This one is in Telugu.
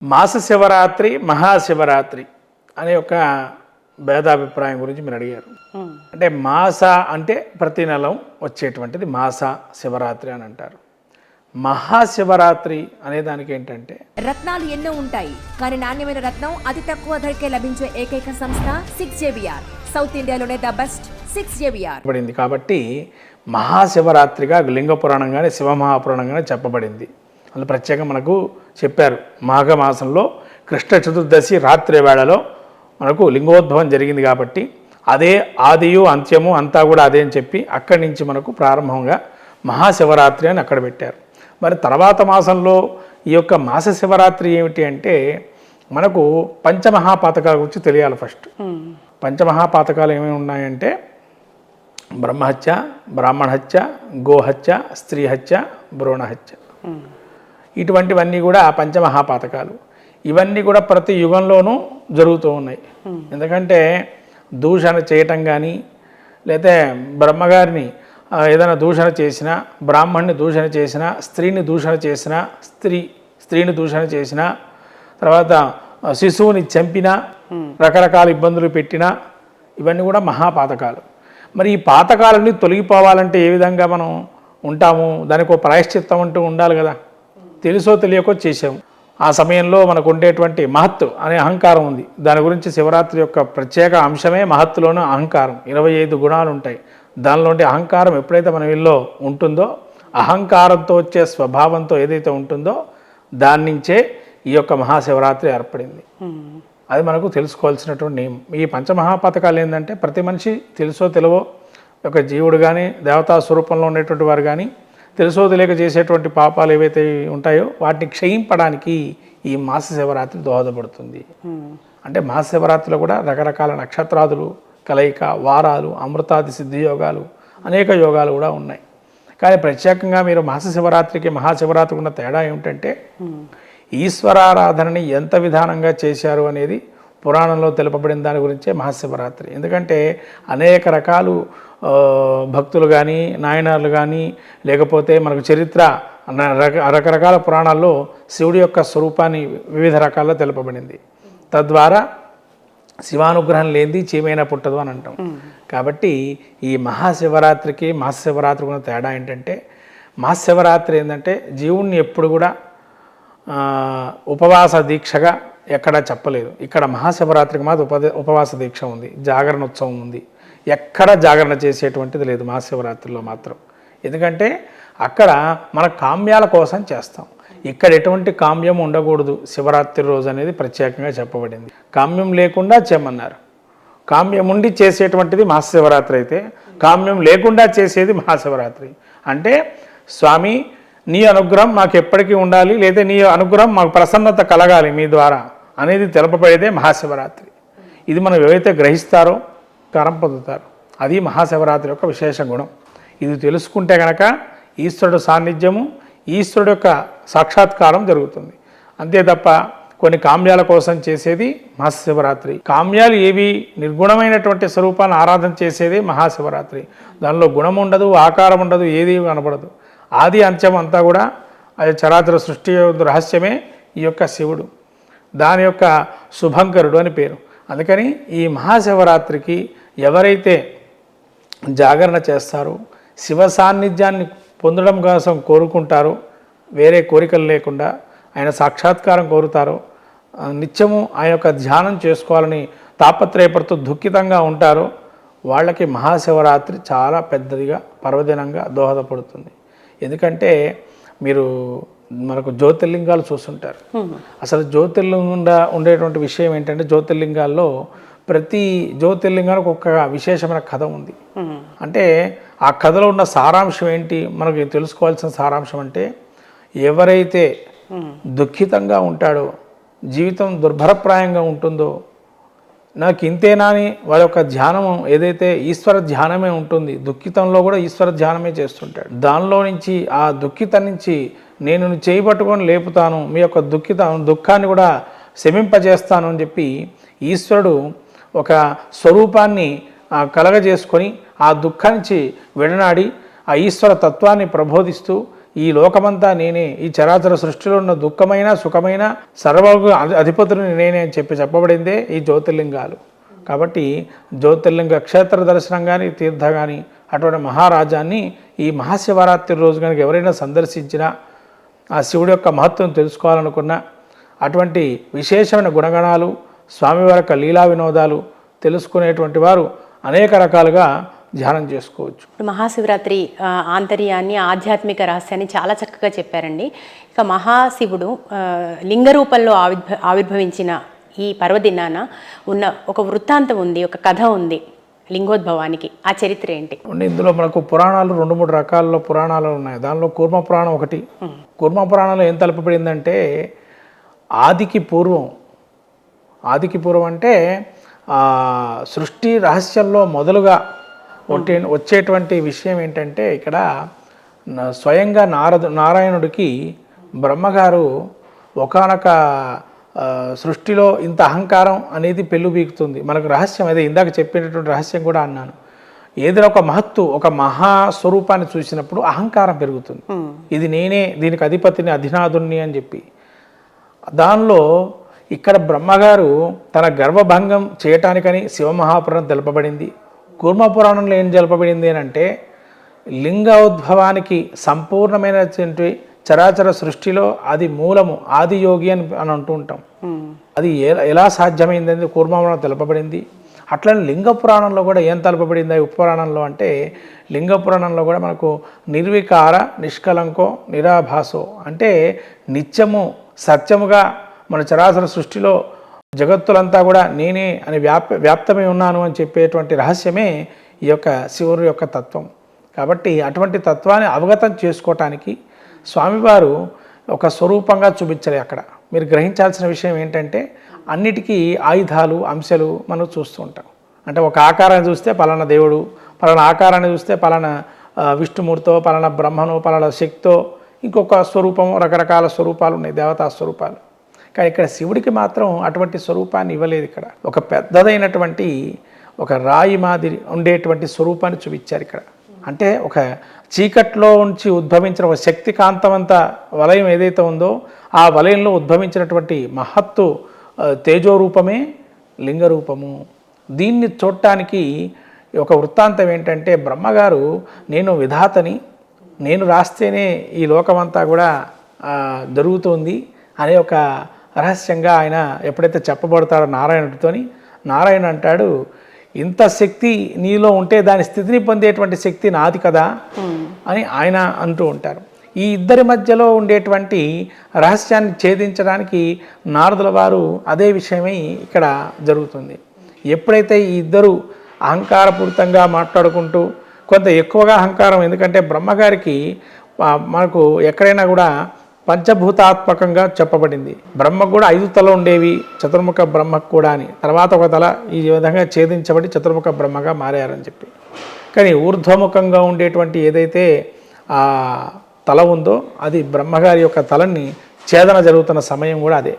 మాస శివరాత్రి మహాశివరాత్రి అనే ఒక భేదాభిప్రాయం గురించి మీరు అడిగారు. అంటే మాస అంటే ప్రతి నెల వచ్చేటువంటిది మాస శివరాత్రి అని అంటారు. మహాశివరాత్రి అనే దానికి ఏంటంటే రత్నాలు ఎన్నో ఉంటాయి, కానీ నాణ్యమైన రత్నం అతి తక్కువ ధరకే లభించే ఏకైక సంస్థ 6JVR. సౌత్ ఇండియాలోనే ద బెస్ట్ 6JVR పడింది. కాబట్టి మహాశివరాత్రిగా లింగ పురాణంగానే శివమహాపురాణంగానే చెప్పబడింది. అందులో ప్రత్యేకంగా మనకు చెప్పారు. మాఘమాసంలో కృష్ణ చతుర్దశి రాత్రి వేళలో మనకు లింగోద్భవం జరిగింది. కాబట్టి అదే ఆదియు అంత్యము అంతా కూడా అదే అని చెప్పి అక్కడి నుంచి మనకు ప్రారంభంగా మహాశివరాత్రి అని అక్కడ పెట్టారు. మరి తర్వాత మాసంలో ఈ యొక్క మాస శివరాత్రి ఏమిటి అంటే మనకు పంచమహాపాతకాల గురించి తెలియాలి. ఫస్ట్ పంచమహాపాతకాలు ఏమేమి ఉన్నాయంటే బ్రహ్మహత్య, బ్రాహ్మణహత్య, గోహత్య, స్త్రీహత్య, భ్రూణహత్య. ఇటువంటివన్నీ కూడా పంచమహాపాతకాలు. ఇవన్నీ కూడా ప్రతి యుగంలోనూ జరుగుతూ ఉన్నాయి. ఎందుకంటే దూషణ చేయటం కానీ, లేకపోతే బ్రహ్మగారిని ఏదైనా దూషణ చేసినా, బ్రాహ్మణ్ణి దూషణ చేసినా, స్త్రీని దూషణ చేసినా, స్త్రీని దూషణ చేసినా, తర్వాత శిశువుని చంపినా, రకరకాల ఇబ్బందులు పెట్టినా, ఇవన్నీ కూడా మహాపాతకాలు. మరి ఈ పాతకాలన్నీ తొలగిపోవాలంటే ఏ విధంగా మనం ఉంటాము? దానికి ఒక ప్రాయశ్చిత్తం అంటూ ఉండాలి కదా. తెలుసో తెలియకో చేసాము. ఆ సమయంలో మనకు ఉండేటువంటి మహత్తు అనే అహంకారం ఉంది. దాని గురించి శివరాత్రి యొక్క ప్రత్యేక అంశమే మహత్తులోనూ అహంకారం. 25 గుణాలు ఉంటాయి. దానిలోంటి అహంకారం ఎప్పుడైతే మన వీళ్ళలో ఉంటుందో, అహంకారంతో వచ్చే స్వభావంతో ఏదైతే ఉంటుందో దాని నుంచే ఈ యొక్క మహాశివరాత్రి ఏర్పడింది. అది మనకు తెలుసుకోవాల్సినటువంటి నియమం. ఈ పంచమహాపాతకాలు ఏంటంటే ప్రతి మనిషి తెలుసో తెలివో ఒక జీవుడు కానీ, దేవతా స్వరూపంలో ఉండేటువంటి వారు కానీ తెలుసో తెలియక చేసేటువంటి పాపాలు ఏవైతే ఉంటాయో వాటిని క్షయింపడానికి ఈ మాస శివరాత్రి దోహదపడుతుంది. అంటే మాస శివరాత్రిలో కూడా రకరకాల నక్షత్రాదులు కలయిక, వారాలు, అమృతాది సిద్ధి యోగాలు, అనేక యోగాలు కూడా ఉన్నాయి. కానీ ప్రత్యేకంగా మీరు మాస శివరాత్రికి మహాశివరాత్రికి ఉన్న తేడా ఏమిటంటే ఈశ్వరారాధనని ఎంత విధానంగా చేశారు అనేది పురాణంలో తెలుపబడిన దాని గురించే మహాశివరాత్రి. ఎందుకంటే అనేక రకాలు భక్తులు కానీ, నాయనార్లు కానీ, లేకపోతే మనకు చరిత్ర రకరకాల పురాణాల్లో శివుడి యొక్క స్వరూపాన్ని వివిధ రకాల్లో తెలుపబడింది. తద్వారా శివానుగ్రహం లేనిది చీమైనా పుట్టదు అని అంటాం. కాబట్టి ఈ మహాశివరాత్రికి మహాశివరాత్రికి ఉన్న తేడా ఏంటంటే మహాశివరాత్రి ఏంటంటే జీవుణ్ణి ఎప్పుడు కూడా ఉపవాస దీక్షగా ఎక్కడా చెప్పలేదు. ఇక్కడ మహాశివరాత్రికి మాత్రం ఉపవాస దీక్ష ఉంది, జాగరణ ఉత్సవం ఉంది. ఎక్కడ జాగరణ చేసేటువంటిది లేదు మహాశివరాత్రిలో మాత్రం. ఎందుకంటే అక్కడ మన కామ్యాల కోసం చేస్తాం. ఇక్కడ ఎటువంటి కామ్యం ఉండకూడదు శివరాత్రి రోజు అనేది ప్రత్యేకంగా చెప్పబడింది. కామ్యం లేకుండా చేయమన్నారు. కామ్యం ఉండి చేసేటువంటిది మహాశివరాత్రి అయితే, కామ్యం లేకుండా చేసేది మహాశివరాత్రి. అంటే స్వామి నీ అనుగ్రహం మాకు ఎప్పటికీ ఉండాలి, లేదా నీ అనుగ్రహం మాకు ప్రసన్నత కలగాలి మీ ద్వారా అనేది తెలపబడేదే మహాశివరాత్రి. ఇది మనం ఏవైతే గ్రహిస్తారో కరం పొందుతారు. అది మహాశివరాత్రి యొక్క విశేష గుణం. ఇది తెలుసుకుంటే కనుక ఈశ్వరుడు సాన్నిధ్యము, ఈశ్వరుడు యొక్క సాక్షాత్కారం జరుగుతుంది. అంతే తప్ప కొన్ని కామ్యాల కోసం చేసేది మహాశివరాత్రి. కామ్యాలు ఏవి నిర్గుణమైనటువంటి స్వరూపాన్ని ఆరాధన చేసేది మహాశివరాత్రి. దానిలో గుణం ఉండదు, ఆకారం ఉండదు, ఏది కనపడదు. ఆది అంత్యం అంతా కూడా అది చరాచర సృష్టి రహస్యమే ఈ యొక్క శివుడు. దాని యొక్క శుభంకరుడు అని పేరు. అందుకని ఈ మహాశివరాత్రికి ఎవరైతే జాగరణ చేస్తారో, శివ సాన్నిధ్యాన్ని పొందడం కోసం కోరుకుంటారో, వేరే కోరికలు లేకుండా ఆయన సాక్షాత్కారం కోరుతారో, నిత్యము ఆయన యొక్క ధ్యానం చేసుకోవాలని తాపత్రయపడుతూ దుఃఖితంగా ఉంటారో వాళ్ళకి మహాశివరాత్రి చాలా పెద్దదిగా పర్వదినంగా దోహదపడుతుంది. ఎందుకంటే మీరు మనకు జ్యోతిర్లింగాలు చూస్తుంటారు. అసలు జ్యోతిర్లింగంగా ఉండేటువంటి విషయం ఏంటంటే జ్యోతిర్లింగాల్లో ప్రతి జ్యోతిర్లింగానికి ఒక విశేషమైన కథ ఉంది. అంటే ఆ కథలో ఉన్న సారాంశం ఏంటి మనకు తెలుసుకోవాల్సిన సారాంశం అంటే ఎవరైతే దుఃఖితంగా ఉంటాడో, జీవితం దుర్భరప్రాయంగా ఉంటుందో, నాకు ఇంతేనా అని వాళ్ళ యొక్క ధ్యానం ఏదైతే ఈశ్వర ధ్యానమే ఉంటుంది, దుఃఖితంలో కూడా ఈశ్వర ధ్యానమే చేస్తుంటాడు. దానిలో నుంచి ఆ దుఃఖితం నుంచి నేను చేయబట్టుకొని లేపుతాను, మీ యొక్క దుఃఖాన్ని కూడా శమింపజేస్తాను అని చెప్పి ఈశ్వరుడు ఒక స్వరూపాన్ని కలగజేసుకొని ఆ దుఃఖానికి విడనాడి ఆ ఈశ్వర తత్వాన్ని ప్రబోధిస్తూ ఈ లోకమంతా నేనే, ఈ చరాచర సృష్టిలో ఉన్న దుఃఖమైన సుఖమైన సర్వకు అధిపతుని నేనే అని చెప్పబడిందే ఈ జ్యోతిర్లింగాలు. కాబట్టి జ్యోతిర్లింగ క్షేత్ర దర్శనం కానీ తీర్థ కానీ అటువంటి మహారాజాన్ని ఈ మహాశివరాత్రి రోజు కనుక ఎవరైనా సందర్శించినా ఆ శివుడి యొక్క మహత్వం తెలుసుకోవాలనుకున్నా అటువంటి విశేషమైన గుణగణాలు స్వామివారి యొక్క లీలా వినోదాలు తెలుసుకునేటువంటి వారు అనేక రకాలుగా ధ్యానం చేసుకోవచ్చు. మహాశివరాత్రి ఆంతర్యాన్ని ఆధ్యాత్మిక రహస్యాన్ని చాలా చక్కగా చెప్పారండి. ఇక మహాశివుడు లింగ రూపంలో ఆవిర్భవించిన ఈ పర్వదినాన ఉన్న ఒక వృత్తాంతం ఉంది, ఒక కథ ఉంది లింగోద్భవానికి. ఆ చరిత్ర ఏంటి? ఇందులో మనకు పురాణాలు 2-3 రకాలలో పురాణాలు ఉన్నాయి. దానిలో కూర్మ పురాణం ఒకటి. కూర్మ పురాణంలో ఏం తలపబడిందంటే ఆదికి పూర్వం అంటే సృష్టి రహస్యంలో మొదలుగా వచ్చేటువంటి విషయం ఏంటంటే ఇక్కడ స్వయంగా నారాయణుడికి బ్రహ్మగారు ఒకానొక సృష్టిలో ఇంత అహంకారం అనేది పెళ్ళుబీకుతుంది. మనకు రహస్యం అదే, ఇందాక చెప్పినటువంటి రహస్యం కూడా అన్నాను. ఏదైనా ఒక మహత్తు, ఒక మహాస్వరూపాన్ని చూసినప్పుడు అహంకారం పెరుగుతుంది. ఇది నేనే, దీనికి అధిపతిని, అధినాథుణ్ణి అని చెప్పి. దానిలో ఇక్కడ బ్రహ్మగారు తన గర్భభంగం చేయటానికని శివమహాపురాణం తెలుపబడింది. కూర్మపురాణంలో ఏం తెలుపబడింది అని అంటే లింగోద్భవానికి సంపూర్ణమైనటువంటి చరాచర సృష్టిలో అది మూలము, ఆది యోగి అని అంటూ ఉంటాం. అది ఎలా సాధ్యమైంది అనేది కూర్మపురాణం తెలుపబడింది. అట్లనే లింగ పురాణంలో కూడా ఏం తెలుపబడింది ఉపపురాణంలో అంటే లింగ పురాణంలో కూడా మనకు నిర్వికార నిష్కలంకో నిరాభాసో అంటే నిత్యము సత్యముగా మన చరాచర సృష్టిలో జగత్తులంతా కూడా నేనే అని వ్యాప్తమై ఉన్నాను అని చెప్పేటువంటి రహస్యమే ఈ యొక్క శివుని యొక్క తత్వం. కాబట్టి అటువంటి తత్వాన్ని అవగతం చేసుకోవటానికి స్వామివారు ఒక స్వరూపంగా చూపించాలి. అక్కడ మీరు గ్రహించాల్సిన విషయం ఏంటంటే అన్నిటికీ ఆయుధాలు అంశాలు మనం చూస్తూ ఉంటాం. అంటే ఒక ఆకారాన్ని చూస్తే పలానా దేవుడు, పలానా ఆకారాన్ని చూస్తే పలానా విష్ణుమూర్తో, పలానా బ్రహ్మను, పలానా శక్తితో, ఇంకొక స్వరూపం, రకరకాల స్వరూపాలు ఉన్నాయి, దేవతా స్వరూపాలు. కానీ ఇక్కడ శివుడికి మాత్రం అటువంటి స్వరూపాన్ని ఇవ్వలేదు. ఇక్కడ ఒక పెద్దదైనటువంటి ఒక రాయి మాదిరి ఉండేటువంటి స్వరూపాన్ని చూపించారు ఇక్కడ. అంటే ఒక చీకట్లో ఉంచి ఉద్భవించిన ఒక శక్తి కాంతవంత వలయం ఏదైతే ఉందో ఆ వలయంలో ఉద్భవించినటువంటి మహత్తు తేజోరూపమే లింగరూపము. దీన్ని చూడటానికి ఒక వృత్తాంతం ఏంటంటే బ్రహ్మగారు నేను విధాతని, నేను రాస్తేనే ఈ లోకమంతా కూడా జరుగుతుంది అనే ఒక రహస్యంగా ఆయన ఎప్పుడైతే చెప్పబడతాడో నారాయణుడితోని, నారాయణ అంటాడు ఇంత శక్తి నీలో ఉంటే దాని స్థితిని పొందేటువంటి శక్తి నాది కదా అని ఆయన అంటూ ఉంటారు. ఈ ఇద్దరి మధ్యలో ఉండేటువంటి రహస్యాన్ని ఛేదించడానికి నారదుల వారు అదే విషయమై ఇక్కడ జరుగుతుంది. ఎప్పుడైతే ఈ ఇద్దరు అహంకారపూరితంగా మాట్లాడుకుంటూ కొంత ఎక్కువగా అహంకారం, ఎందుకంటే బ్రహ్మగారికి మనకు ఎక్కడైనా కూడా పంచభూతాత్మకంగా చెప్పబడింది. బ్రహ్మకు కూడా 5 తల ఉండేవి, చతుర్ముఖ బ్రహ్మకు కూడా అని. తర్వాత ఒక తల ఈ విధంగా ఛేదించబడి చతుర్ముఖ బ్రహ్మగా మారారని చెప్పి. కానీ ఊర్ధ్వముఖంగా ఉండేటువంటి ఏదైతే ఆ తల ఉందో అది బ్రహ్మగారి యొక్క తలని ఛేదన జరుగుతున్న సమయం కూడా అదే.